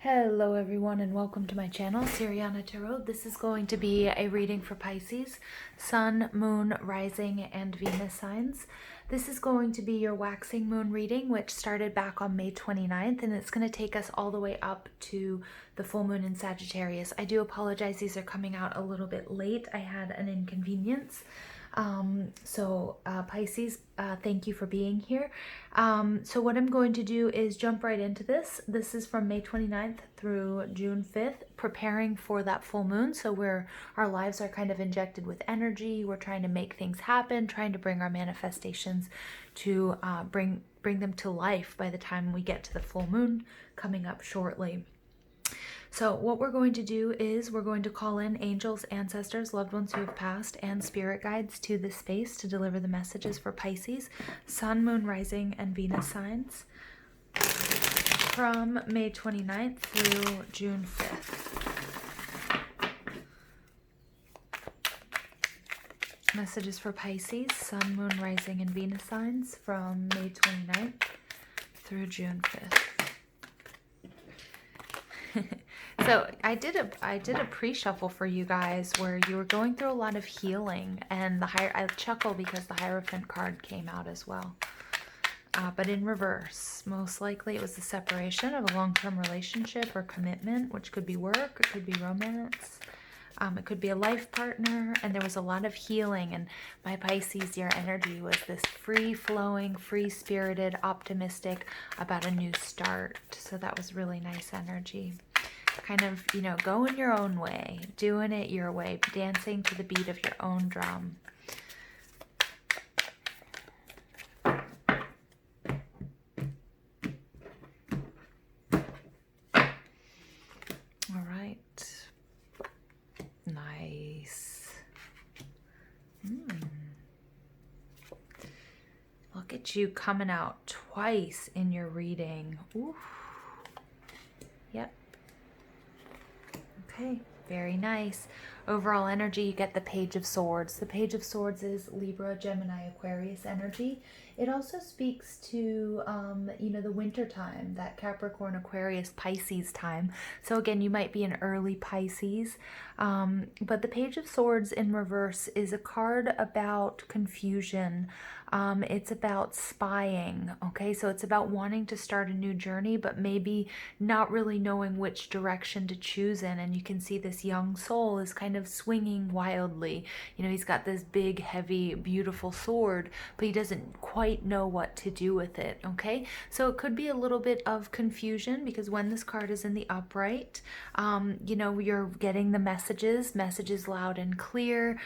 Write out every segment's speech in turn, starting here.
Hello everyone and welcome to my channel, Siriana Tarot. This is going to be a reading for Pisces, Sun, Moon, Rising, and Venus signs. This is going to be your waxing moon reading, which started back on May 29th, and it's going to take us all the way up to the full moon in Sagittarius. I do apologize, these are coming out a little bit late. I had an inconvenience. Pisces, thank you for being here. So what I'm going to do is jump right into this. This is from May 29th through June 5th, preparing for that full moon. So our lives are kind of injected with energy. We're trying to make things happen, trying to bring our manifestations to bring them to life by the time we get to the full moon coming up shortly. So what we're going to do is we're going to call in angels, ancestors, loved ones who have passed, and spirit guides to this space to deliver the messages for Pisces, Sun, Moon, Rising, and Venus signs from May 29th through June 5th. Messages for Pisces, Sun, Moon, Rising, and Venus signs from May 29th through June 5th. So I did a pre-shuffle for you guys where you were going through a lot of healing, and I chuckle because the Hierophant card came out as well, but in reverse. Most likely it was the separation of a long-term relationship or commitment, which could be work, it could be romance, it could be a life partner, and there was a lot of healing. And my Pisces, your energy was this free-flowing, free-spirited, optimistic about a new start. So that was really nice energy. Kind of, you know, going your own way, doing it your way, dancing to the beat of your own drum. All right. Nice. Look at you coming out twice in your reading. Ooh. Yep. Okay, very nice. Overall energy, you get the Page of Swords. The Page of Swords is Libra, Gemini, Aquarius energy. It also speaks to, you know, the winter time, that Capricorn, Aquarius, Pisces time. So again, you might be an early Pisces. But the Page of Swords in reverse is a card about confusion. It's about spying, okay? So it's about wanting to start a new journey, but maybe not really knowing which direction to choose in. And you can see this young soul is kind of swinging wildly. You know, he's got this big, heavy, beautiful sword, but he doesn't quite know what to do with it, okay? So it could be a little bit of confusion, because when this card is in the upright, you know, you're getting the messages loud and clear.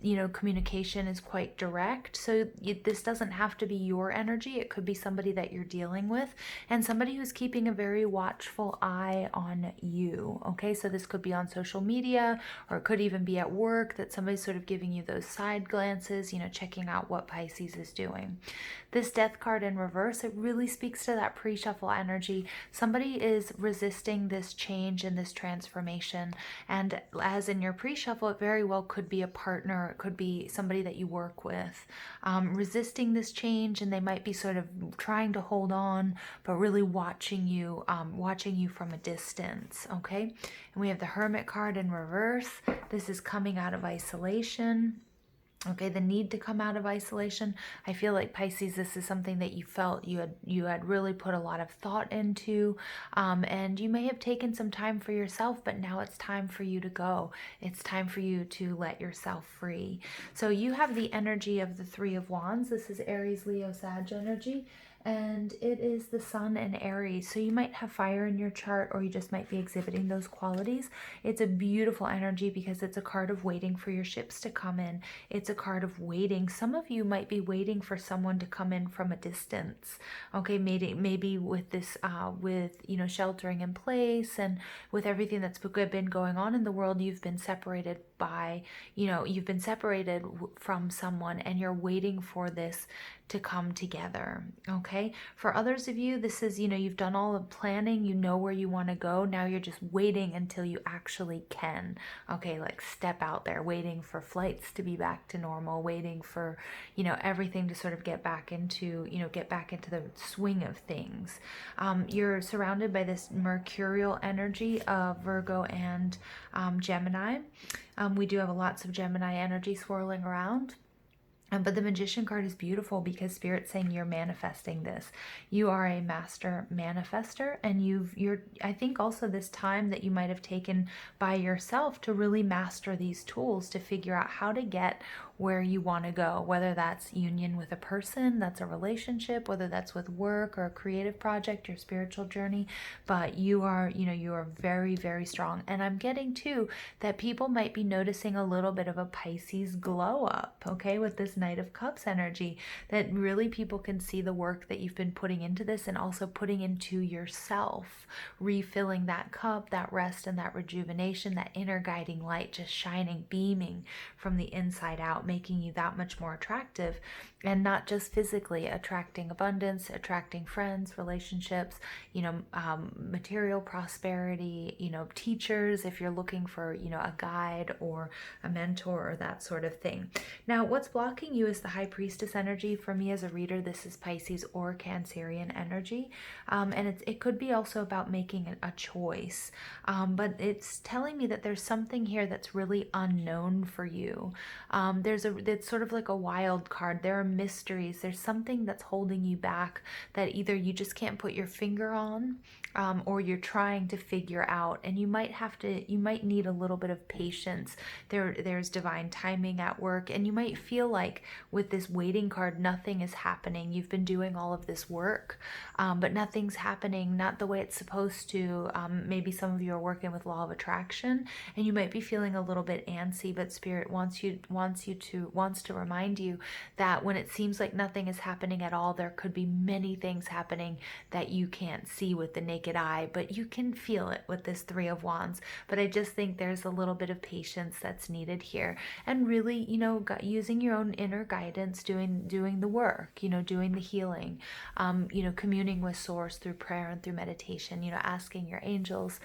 You know, communication is quite direct. So this doesn't have to be your energy. It could be somebody that you're dealing with, and somebody who's keeping a very watchful eye on you, okay? So this could be on social media, or it could even be at work, that somebody's sort of giving you those side glances, you know, checking out what Pisces is doing. This Death card in reverse, it really speaks to that pre-shuffle energy. Somebody is resisting this change and this transformation, and as in your pre-shuffle, it very well could be a partner, it could be somebody that you work with, resisting this change, and they might be sort of trying to hold on, but really watching you from a distance, okay? And we have the Hermit card in reverse. This is coming out of isolation. Okay, the need to come out of isolation. I feel like, Pisces, this is something that you felt you had really put a lot of thought into, and you may have taken some time for yourself, but now it's time for you to go. It's time for you to let yourself free. So you have the energy of the Three of Wands. This is Aries, Leo, Sag energy, and it is the Sun in Aries. So you might have fire in your chart, or you just might be exhibiting those qualities. It's a beautiful energy because it's a card of waiting for your ships to come in. It's a card of waiting. Some of you might be waiting for someone to come in from a distance, okay? Maybe with this with, you know, sheltering in place, and with everything that's been going on in the world, you've been separated by, you know, you've been separated from someone, and you're waiting for this to come together. Okay. For others of you, this is, you've done all the planning, you know where you want to go. Now you're just waiting until you actually can. Okay. Like step out there, waiting for flights to be back to normal, waiting for, everything to sort of get back into the swing of things. You're surrounded by this mercurial energy of Virgo and Gemini. We do have lots of Gemini energy swirling around. But the Magician card is beautiful because Spirit's saying you're manifesting this. You are a master manifester, and I think also this time that you might have taken by yourself to really master these tools to figure out how to get where you want to go, whether that's union with a person, that's a relationship, whether that's with work or a creative project, your spiritual journey. But you are very, very strong. And I'm getting too that people might be noticing a little bit of a Pisces glow up, okay, with this Knight of Cups energy, that really people can see the work that you've been putting into this and also putting into yourself, refilling that cup, that rest and that rejuvenation, that inner guiding light just shining, beaming from the inside out, making you that much more attractive, and not just physically, attracting abundance, attracting friends, relationships, material prosperity, teachers, if you're looking for, a guide or a mentor or that sort of thing. Now, what's blocking you is the High Priestess energy. For me as a reader, this is Pisces or Cancerian energy. And it could be also about making a choice. But it's telling me that there's something here that's really unknown for you. It's sort of like a wild card. There are mysteries. There's something that's holding you back that either you just can't put your finger on, or you're trying to figure out, and you might need a little bit of patience. There's divine timing at work, and you might feel like with this waiting card, nothing is happening. You've been doing all of this work, but nothing's happening, not the way it's supposed to. Maybe some of you are working with law of attraction, and you might be feeling a little bit antsy, but Spirit wants to remind you that when it seems like nothing is happening at all, there could be many things happening that you can't see with the naked eye, but you can feel it with this Three of Wands. But I just think there's a little bit of patience that's needed here, and really, using your own inner guidance, doing the work, doing the healing, communing with Source through prayer and through meditation, asking your angels,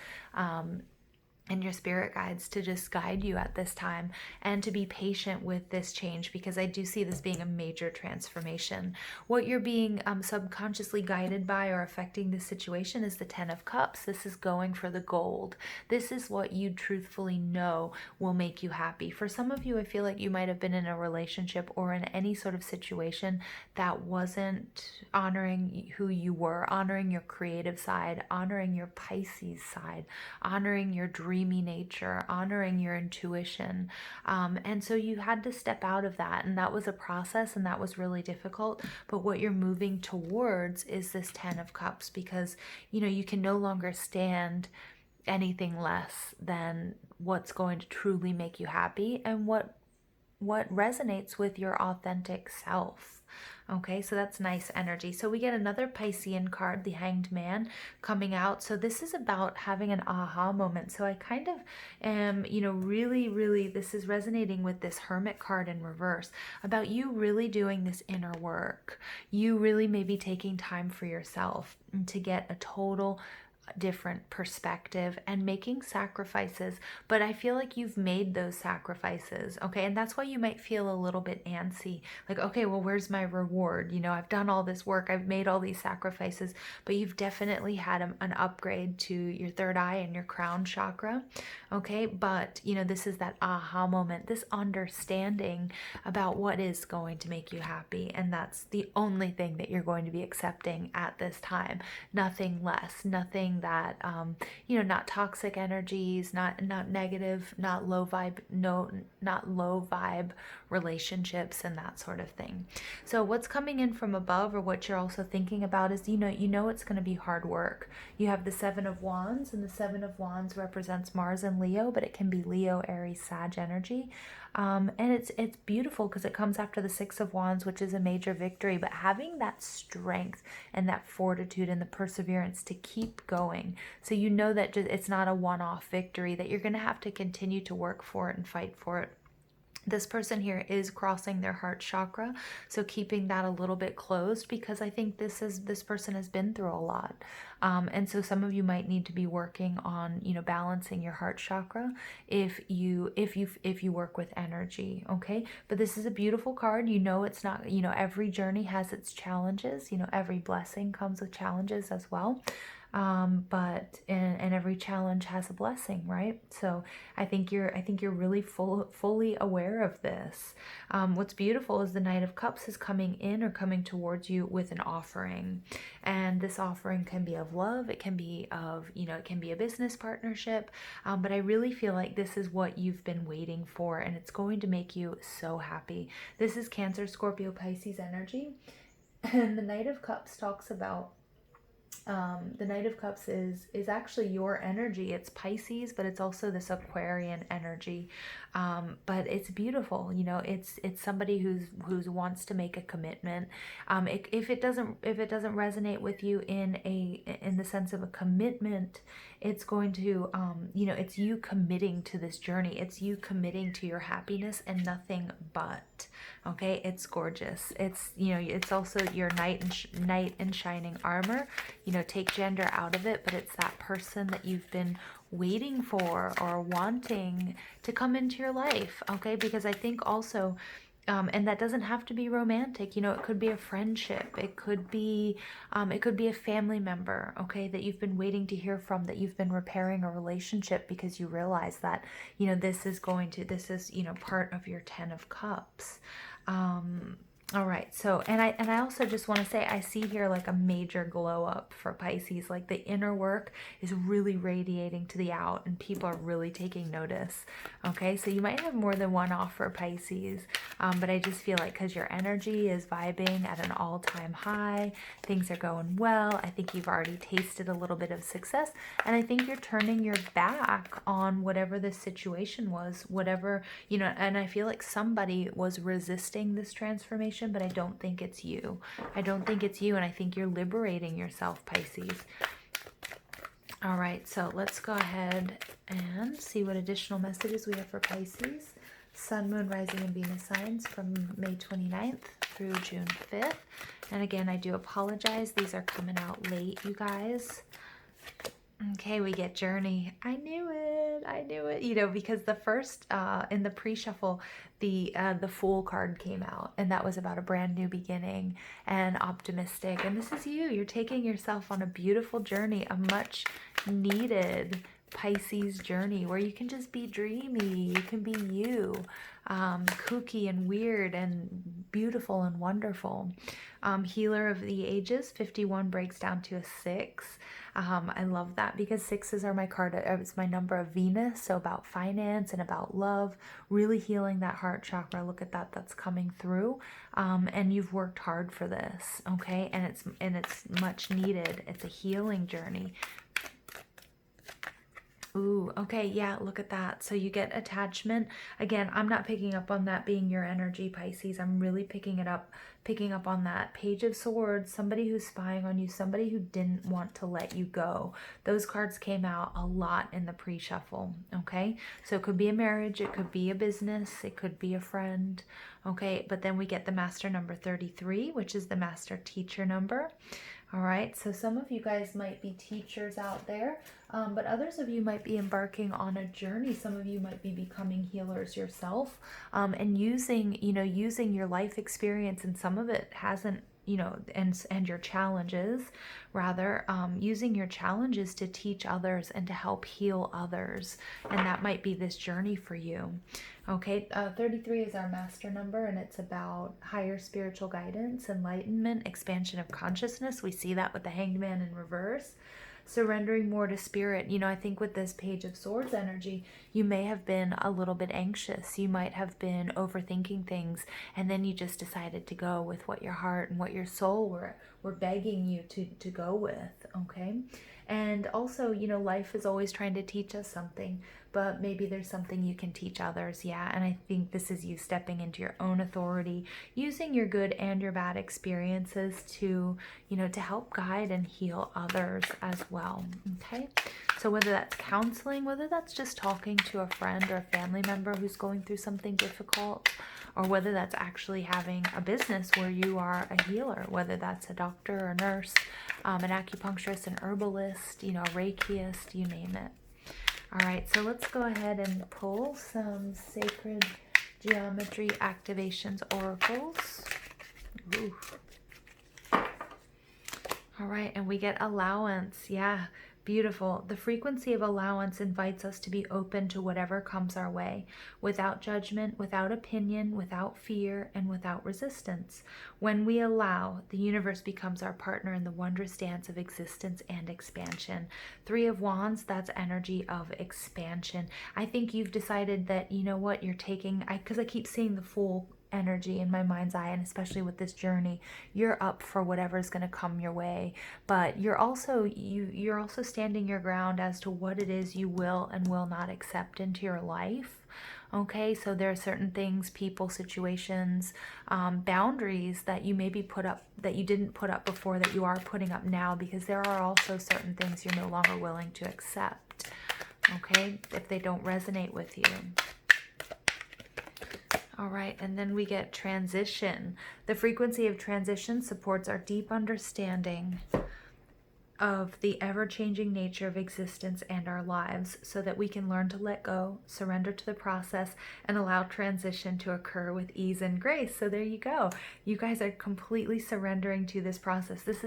and your spirit guides to just guide you at this time, and to be patient with this change, because I do see this being a major transformation. What you're being subconsciously guided by or affecting this situation is the Ten of Cups. This is going for the gold. This is what you truthfully know will make you happy. For some of you, I feel like you might have been in a relationship or in any sort of situation that wasn't honoring who you were, honoring your creative side, honoring your Pisces side, honoring your dreamy nature, honoring your intuition. And so you had to step out of that, and that was a process, and that was really difficult. But what you're moving towards is this Ten of Cups, because you can no longer stand anything less than what's going to truly make you happy and what resonates with your authentic self. Okay, so that's nice energy. So we get another Piscean card, the Hanged Man, coming out. So this is about having an aha moment. So I kind of am, really, this is resonating with this Hermit card in reverse, about you really doing this inner work. You really maybe taking time for yourself to get a total different perspective and making sacrifices. But I feel like you've made those sacrifices, okay? And that's why you might feel a little bit antsy, like, okay, well, where's my reward? I've done all this work, I've made all these sacrifices, but you've definitely had an upgrade to your third eye and your crown chakra, okay? But this is that aha moment, this understanding about what is going to make you happy, and that's the only thing that you're going to be accepting at this time. Nothing less, nothing that not toxic energies, not negative, not low vibe relationships and that sort of thing. So what's coming in from above, or what you're also thinking about, is it's going to be hard work. You have the Seven of Wands, and the Seven of Wands represents Mars and Leo, but it can be Leo, Aries, Sag energy. And it's beautiful because it comes after the Six of Wands, which is a major victory. But having that strength and that fortitude and the perseverance to keep going, so that it's not a one-off victory, that you're going to have to continue to work for it and fight for it. This person here is crossing their heart chakra, so keeping that a little bit closed, because I think this person has been through a lot, and so some of you might need to be working on, you know, balancing your heart chakra if you work with energy. Okay, but this is a beautiful card. You know, it's not, you know, every journey has its challenges. You know, every blessing comes with challenges as well. But and every challenge has a blessing, right? So I think you're really fully aware of this. What's beautiful is the Knight of Cups is coming in or coming towards you with an offering, and this offering can be of love. It can be of, you know, it can be a business partnership, but I really feel like this is what you've been waiting for, and it's going to make you so happy. This is Cancer, Scorpio, Pisces energy, and the Knight of Cups talks about the Knight of Cups is actually your energy. It's Pisces, but it's also this Aquarian energy. But it's beautiful. You know, it's somebody who's wants to make a commitment. If it doesn't resonate with you in the sense of a commitment, it's going to you know, it's you committing to this journey. It's you committing to your happiness and nothing but. Okay, it's gorgeous. It's, you know, it's also your knight in shining armor. You know, take gender out of it, but it's that person that you've been waiting for or wanting to come into your life. Okay, because I think also, and that doesn't have to be romantic. You know, it could be a friendship. It could be a family member, okay, that you've been waiting to hear from, that you've been repairing a relationship because you realize that, you know, this is, you know, part of your 10 of Cups. All right, so, and I also just want to say, I see here like a major glow up for Pisces. Like the inner work is really radiating to the out, and people are really taking notice. Okay, so you might have more than one offer, Pisces, but I just feel like because your energy is vibing at an all-time high, things are going well. I think you've already tasted a little bit of success, and I think you're turning your back on whatever this situation was, whatever, you know, and I feel like somebody was resisting this transformation, but I don't think it's you. I don't think it's you, and I think you're liberating yourself, Pisces. All right, so let's go ahead and see what additional messages we have for Pisces. Sun, Moon, Rising, and Venus signs from May 29th through June 5th. And again, I do apologize. These are coming out late, you guys. Okay, we get Journey. I knew it, you know, because the first, in the pre-shuffle, the Fool card came out, and that was about a brand new beginning and optimistic. And this is you. You're taking yourself on a beautiful journey, a much needed Pisces journey where you can just be dreamy. You can be you, kooky and weird and beautiful and wonderful. Healer of the ages, 51 breaks down to a 6. I love that because 6s are my card. It's my number of Venus, so about finance and about love, really healing that heart chakra. Look at that, that's coming through. And you've worked hard for this, okay? And it's much needed. It's a healing journey. Ooh, okay, yeah, look at that. So you get attachment. Again, I'm not picking up on that being your energy, Pisces. I'm really picking up on that Page of Swords, somebody who's spying on you, somebody who didn't want to let you go. Those cards came out a lot in the pre-shuffle, okay? So it could be a marriage, it could be a business, it could be a friend, okay? But then we get the master number 33, which is the master teacher number. All right, so some of you guys might be teachers out there, but others of you might be embarking on a journey. Some of you might be becoming healers yourself, and using your life experience, and some of it hasn't, you know, and your challenges, rather, using your challenges to teach others and to help heal others. And that might be this journey for you. Okay, 33 is our master number, and it's about higher spiritual guidance, enlightenment, expansion of consciousness. We see that with the Hanged Man in reverse. Surrendering more to spirit. You know, I think with this Page of Swords energy, you may have been a little bit anxious. You might have been overthinking things, and then you just decided to go with what your heart and what your soul were begging you to go with, okay? And also, you know, life is always trying to teach us something, but maybe there's something you can teach others. Yeah, and I think this is you stepping into your own authority, using your good and your bad experiences to, you know, to help guide and heal others as well. Okay, so whether that's counseling, whether that's just talking to a friend or a family member who's going through something difficult, or whether that's actually having a business where you are a healer, whether that's a doctor or a nurse, an acupuncturist, an herbalist, you know, a Reikiist, you name it. All right, so let's go ahead and pull some sacred geometry activations oracles. Ooh. All right, and we get allowance. Yeah, beautiful. The frequency of allowance invites us to be open to whatever comes our way, without judgment, without opinion, without fear, and without resistance. When we allow, the universe becomes our partner in the wondrous dance of existence and expansion. Three of Wands, that's energy of expansion. I think you've decided that, you know what, you're taking, because I keep seeing the Fool energy in my mind's eye, and especially with this journey, you're up for whatever's going to come your way, but you're also standing your ground as to what it is you will and will not accept into your life. Okay, so there are certain things, people, situations, boundaries that you maybe put up that you didn't put up before that you are putting up now, because there are also certain things you're no longer willing to accept, okay, if they don't resonate with you. All right, and then we get transition. The frequency of transition supports our deep understanding of the ever-changing nature of existence and our lives, so that we can learn to let go, surrender to the process, and allow transition to occur with ease and grace. So there you go. You guys are completely surrendering to this process. This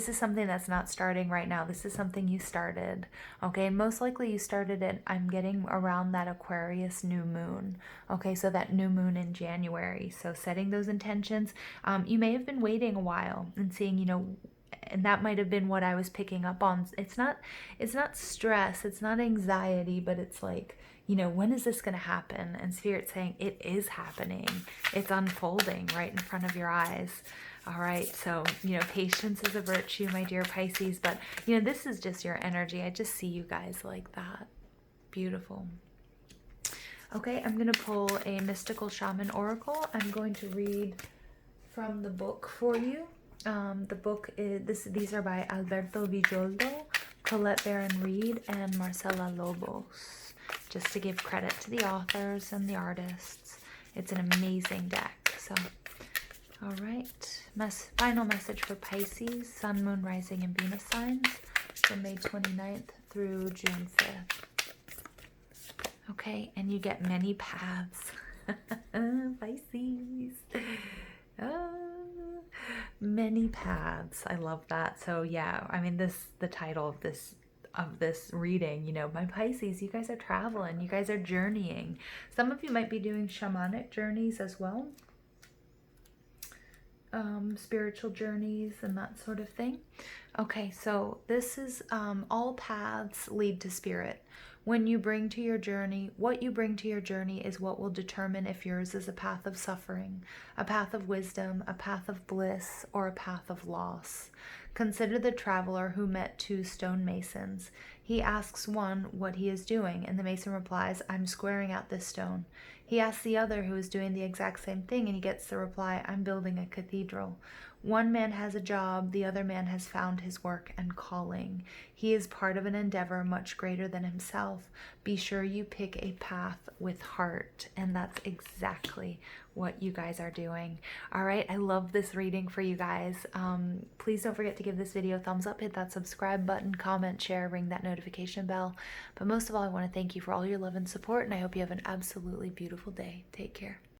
is something that's not starting right now. This is something you started. Okay, and most likely you started it, I'm getting around that Aquarius new moon. Okay, so that new moon in January. So setting those intentions. You may have been waiting a while and seeing, you know, and that might have been what I was picking up on. It's not stress, it's not anxiety, but it's like, you know, when is this going to happen? And Spirit's saying it is happening. It's unfolding right in front of your eyes. All right, so, you know, patience is a virtue, my dear Pisces, but, you know, this is just your energy. I just see you guys like that. Beautiful. Okay, I'm going to pull a mystical shaman oracle. I'm going to read from the book for you. The book is these are by Alberto Villoldo, Colette Baron-Reed, and Marcela Lobos, just to give credit to the authors and the artists. It's an amazing deck. So, all right, final message for Pisces, Sun, Moon, Rising, and Venus signs from May 29th through June 5th. Okay, and you get many paths. Pisces. Many paths. I love that. So yeah, I mean, the title of this reading, you know, my Pisces, you guys are traveling, you guys are journeying. Some of you might be doing shamanic journeys as well, spiritual journeys and that sort of thing. Okay, so this is all paths lead to spirit. When you bring to your journey, what you bring to your journey is what will determine if yours is a path of suffering, a path of wisdom, a path of bliss, or a path of loss. Consider the traveler who met two stonemasons. He asks one what he is doing, and the mason replies, "I'm squaring out this stone." He asks the other, who is doing the exact same thing, and he gets the reply, "I'm building a cathedral." One man has a job, the other man has found his work and calling. He is part of an endeavor much greater than himself. Be sure you pick a path with heart, and that's exactly what you guys are doing. All right, I love this reading for you guys. Please don't forget to give this video a thumbs up, hit that subscribe button, comment, share, ring that notification bell. But most of all, I want to thank you for all your love and support, and I hope you have an absolutely beautiful day. Take care.